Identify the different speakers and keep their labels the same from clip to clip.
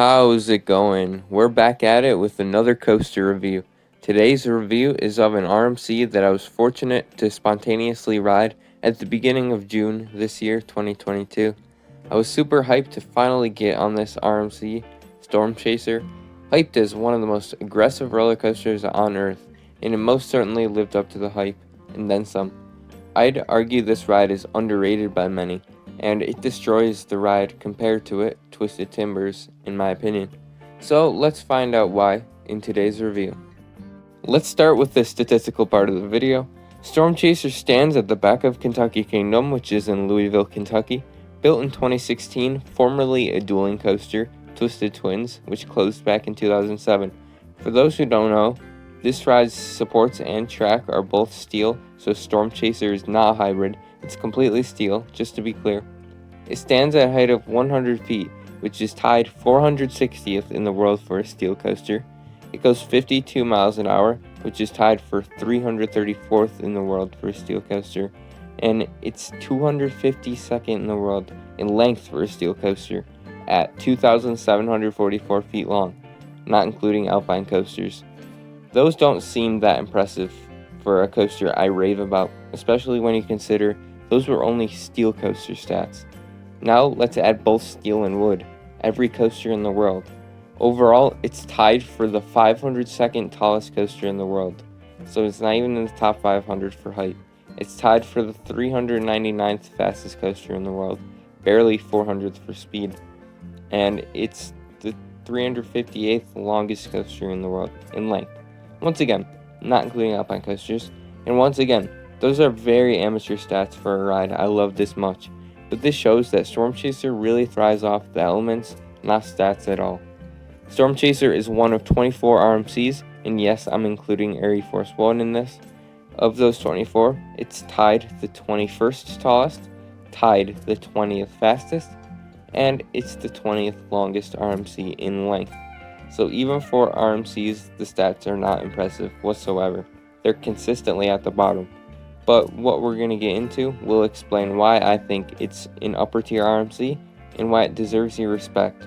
Speaker 1: How's it going? We're back at it with another coaster review. Today's review is of an RMC that I was fortunate to spontaneously ride at the beginning of June this year, 2022. I was super hyped to finally get on this RMC Storm Chaser, hyped as one of the most aggressive roller coasters on earth, and it most certainly lived up to the hype, and then some. I'd argue this ride is underrated by many, and it destroys the ride compared to it, Twisted Timbers, in my opinion. So let's find out why in today's review. Let's start with the statistical part of the video. Storm Chaser stands at the back of Kentucky Kingdom, which is in Louisville, Kentucky. Built in 2016, formerly a dueling coaster, Twisted Twins, which closed back in 2007. For those who don't know, this ride's supports and track are both steel, so Storm Chaser is not a hybrid, it's completely steel, just to be clear. It stands at a height of 100 feet, which is tied 460th in the world for a steel coaster. It goes 52 miles an hour, which is tied for 334th in the world for a steel coaster. And it's 252nd in the world in length for a steel coaster, at 2,744 feet long, not including alpine coasters. Those don't seem that impressive for a coaster I rave about, especially when you consider those were only steel coaster stats. Now let's add both steel and wood, every coaster in the world. Overall, it's tied for the 502nd tallest coaster in the world, so it's not even in the top 500 for height. It's tied for the 399th fastest coaster in the world, barely 400th for speed, and it's the 358th longest coaster in the world in length. Once again, not including alpine coasters, and once again, those are very amateur stats for a ride I love this much, but this shows that Storm Chaser really thrives off the elements, not stats at all. Storm Chaser is one of 24 RMCs, and yes, I'm including Air Force One in this. Of those 24, it's tied the 21st tallest, tied the 20th fastest, and it's the 20th longest RMC in length. So even for RMCs, the stats are not impressive whatsoever. They're consistently at the bottom. But what we're going to get into will explain why I think it's an upper tier RMC and why it deserves your respect.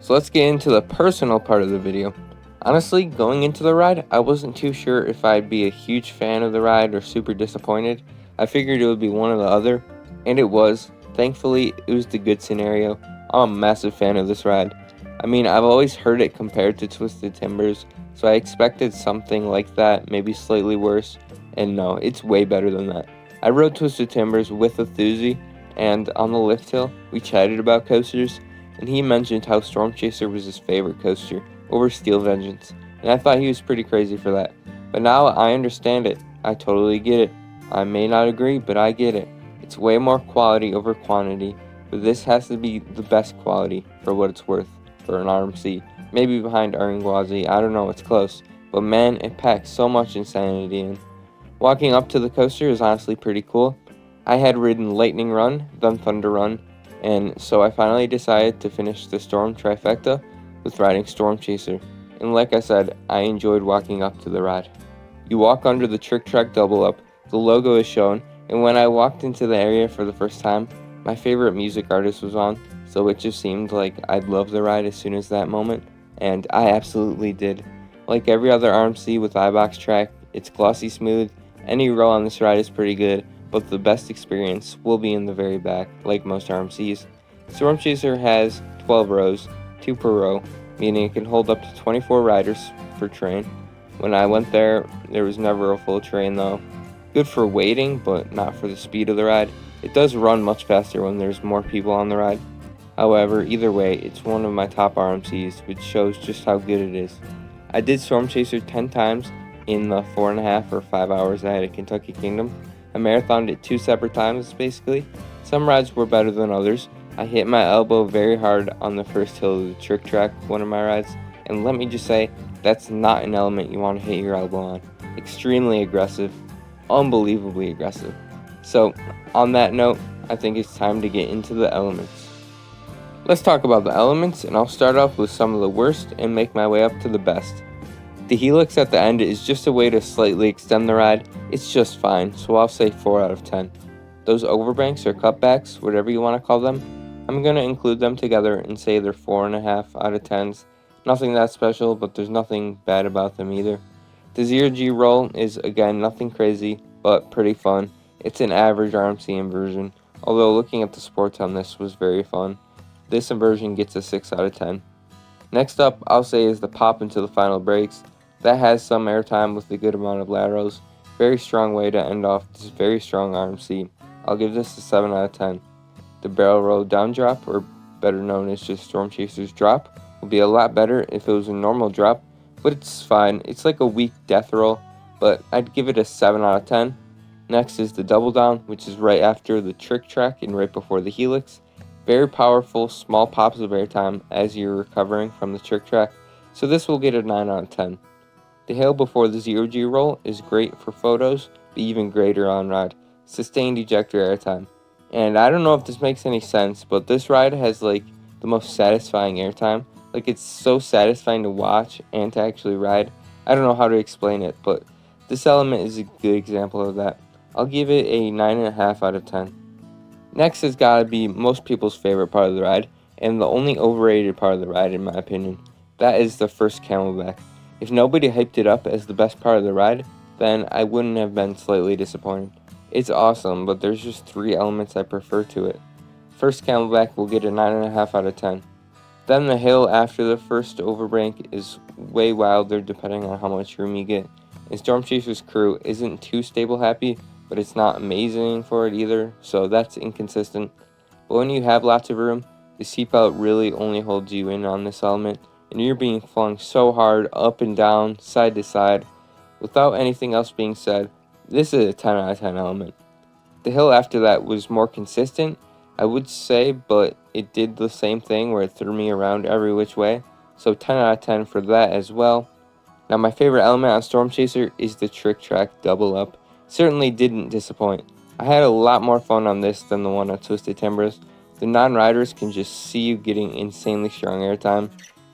Speaker 1: So let's get into the personal part of the video. Honestly, going into the ride, I wasn't too sure if I'd be a huge fan of the ride or super disappointed. I figured it would be one or the other, and it was. Thankfully, it was the good scenario. I'm a massive fan of this ride. I mean, I've always heard it compared to Twisted Timbers, so I expected something like that, maybe slightly worse, and no, it's way better than that. I rode Twisted Timbers with a Thuzy, and on the lift hill, we chatted about coasters, and he mentioned how Storm Chaser was his favorite coaster, over Steel Vengeance, and I thought he was pretty crazy for that. But now I understand it. I totally get it. I may not agree, but I get it. It's way more quality over quantity, but this has to be the best quality for what it's worth for an RMC. Maybe behind Aringwazi, I don't know, it's close. But man, it packs so much insanity in. Walking up to the coaster is honestly pretty cool. I had ridden Lightning Run, then Thunder Run, and so I finally decided to finish the Storm trifecta with riding Storm Chaser. And like I said, I enjoyed walking up to the ride. You walk under the Trick Track double up, the logo is shown, and when I walked into the area for the first time, my favorite music artist was on, so it just seemed like I'd love the ride as soon as that moment, and I absolutely did. Like every other RMC with iBox track, it's glossy smooth, any row on this ride is pretty good, but the best experience will be in the very back, like most RMCs. Storm Chaser has 12 rows, 2 per row, meaning it can hold up to 24 riders per train. When I went there was never a full train though. Good for waiting, but not for the speed of the ride. It does run much faster when there's more people on the ride. However, either way, it's one of my top RMCs, which shows just how good it is. I did Storm Chaser 10 times in the 4.5 or 5 hours I had at Kentucky Kingdom. I marathoned it 2 separate times, basically. Some rides were better than others. I hit my elbow very hard on the first hill of the Trick Track, one of my rides, and let me just say, that's not an element you want to hit your elbow on. Extremely aggressive, unbelievably aggressive. So, on that note, I think it's time to get into the elements. Let's talk about the elements, and I'll start off with some of the worst and make my way up to the best. The helix at the end is just a way to slightly extend the ride. It's just fine, so I'll say 4 out of 10. Those overbanks or cutbacks, whatever you want to call them, I'm going to include them together and say they're 4.5 out of 10s. Nothing that special, but there's nothing bad about them either. The Zero G roll is, again, nothing crazy, but pretty fun. It's an average RMC inversion, although looking at the sports on this was very fun. This inversion gets a 6 out of 10. Next up, I'll say is the pop into the final breaks. That has some airtime with a good amount of laterals. Very strong way to end off this very strong RMC. I'll give this a 7 out of 10. The barrel roll down drop, or better known as just Storm Chaser's drop, would be a lot better if it was a normal drop, but it's fine. It's like a weak death roll, but I'd give it a 7 out of 10. Next is the double down, which is right after the trick track and right before the helix. Very powerful, small pops of airtime as you're recovering from the trick track, so this will get a 9 out of 10. The hail before the Zero G roll is great for photos, but even greater on ride. Sustained ejector airtime. And I don't know if this makes any sense, but this ride has like the most satisfying airtime. Like, it's so satisfying to watch and to actually ride. I don't know how to explain it, but this element is a good example of that. I'll give it a 9.5 out of 10. Next has got to be most people's favorite part of the ride, and the only overrated part of the ride in my opinion. That is the first camelback. If nobody hyped it up as the best part of the ride, then I wouldn't have been slightly disappointed. It's awesome, but there's just 3 elements I prefer to it. First camelback will get a 9.5 out of 10. Then the hill after the first overbank is way wilder depending on how much room you get. And Storm Chaser's crew isn't too stable happy, but it's not amazing for it either, so that's inconsistent. But when you have lots of room, the seatbelt really only holds you in on this element, and you're being flung so hard up and down, side to side. Without anything else being said, this is a 10 out of 10 element. The hill after that was more consistent, I would say, but it did the same thing where it threw me around every which way, so 10 out of 10 for that as well. Now my favorite element on Storm Chaser is the trick track double up. Certainly didn't disappoint. I had a lot more fun on this than the one on Twisted Timbers. The non-riders can just see you getting insanely strong airtime,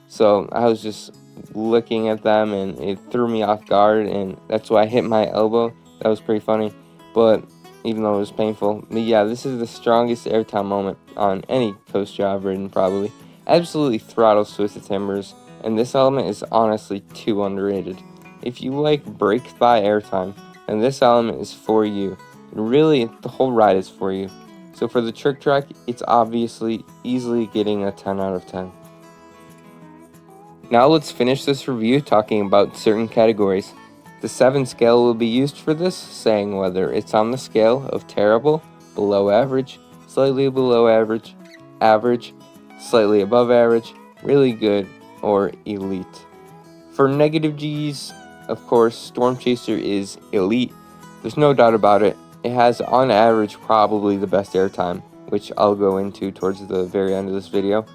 Speaker 1: so I was just looking at them and it threw me off guard, and that's why I hit my elbow. That was pretty funny, but even though it was painful. But yeah, this is the strongest airtime moment on any coaster I've ridden probably. Absolutely throttles Twisted Timbers, and this element is honestly too underrated. If you like break thigh airtime, then this element is for you. And really, the whole ride is for you. So for the trick track, it's obviously easily getting a 10 out of 10. Now let's finish this review talking about certain categories. The 7 scale will be used for this, saying whether it's on the scale of terrible, below average, slightly below average, average, slightly above average, really good, or elite. For negative G's, of course, Storm Chaser is elite. There's no doubt about it. It has, on average, probably the best airtime, which I'll go into towards the very end of this video.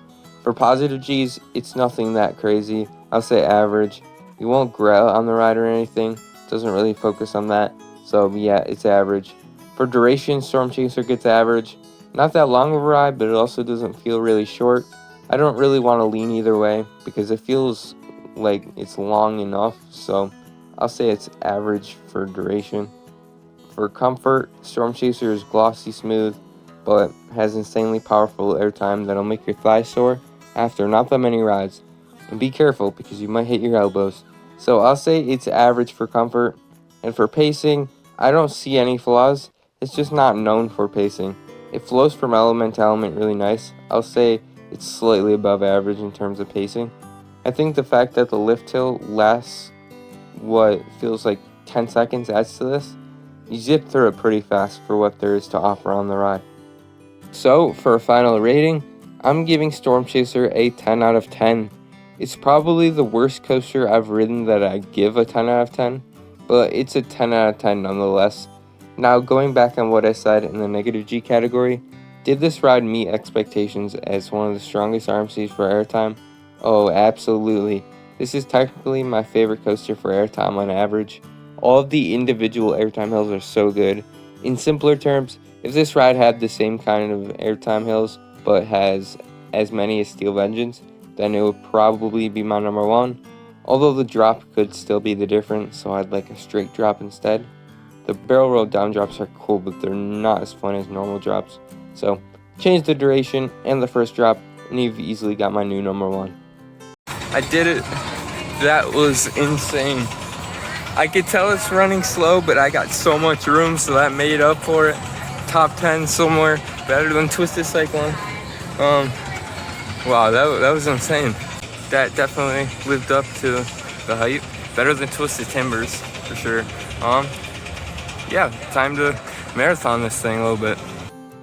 Speaker 1: For positive G's, it's nothing that crazy. I'll say average. You won't growl on the ride or anything. It doesn't really focus on that. So yeah, it's average. For duration, Storm Chaser gets average. Not that long of a ride, but it also doesn't feel really short. I don't really want to lean either way because it feels like it's long enough. So I'll say it's average for duration. For comfort, Storm Chaser is glossy smooth, but has insanely powerful airtime that'll make your thighs sore after not that many rides. And be careful because you might hit your elbows. So I'll say it's average for comfort. And for pacing, I don't see any flaws. It's just not known for pacing. It flows from element to element really nice. I'll say it's slightly above average in terms of pacing. I think the fact that the lift hill lasts what feels like 10 seconds adds to this. You zip through it pretty fast for what there is to offer on the ride. So for a final rating, I'm giving Storm Chaser a 10 out of 10. It's probably the worst coaster I've ridden that I give a 10 out of 10, but it's a 10 out of 10 nonetheless. Now going back on what I said in the negative G category, did this ride meet expectations as one of the strongest RMCs for airtime? Oh, absolutely. This is technically my favorite coaster for airtime on average. All of the individual airtime hills are so good. In simpler terms, if this ride had the same kind of airtime hills, but has as many as Steel Vengeance, then it would probably be my number 1. Although the drop could still be the difference, so I'd like a straight drop instead. The barrel roll down drops are cool, but they're not as fun as normal drops. So change the duration and the first drop, and you've easily got my new number 1. I did it. That was insane. I could tell it's running slow, but I got so much room, so that made up for it. Top 10 somewhere, better than Twisted Cyclone. Wow, that was insane. That definitely lived up to the hype. Better than Twisted Timbers, for sure. Yeah, time to marathon this thing a little bit.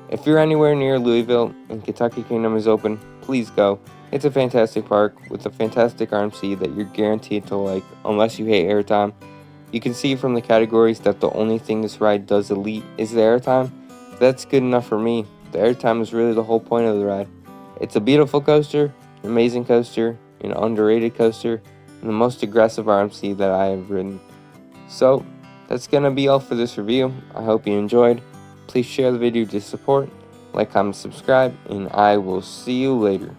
Speaker 1: If you're anywhere near Louisville and Kentucky Kingdom is open, please go. It's a fantastic park with a fantastic RMC that you're guaranteed to like, unless you hate airtime. You can see from the categories that the only thing this ride does elite is the airtime. That's good enough for me. The airtime is really the whole point of the ride. It's a beautiful coaster, an amazing coaster, an underrated coaster, and the most aggressive RMC that I have ridden. So, that's going to be all for this review. I hope you enjoyed. Please share the video to support, like, comment, subscribe, and I will see you later.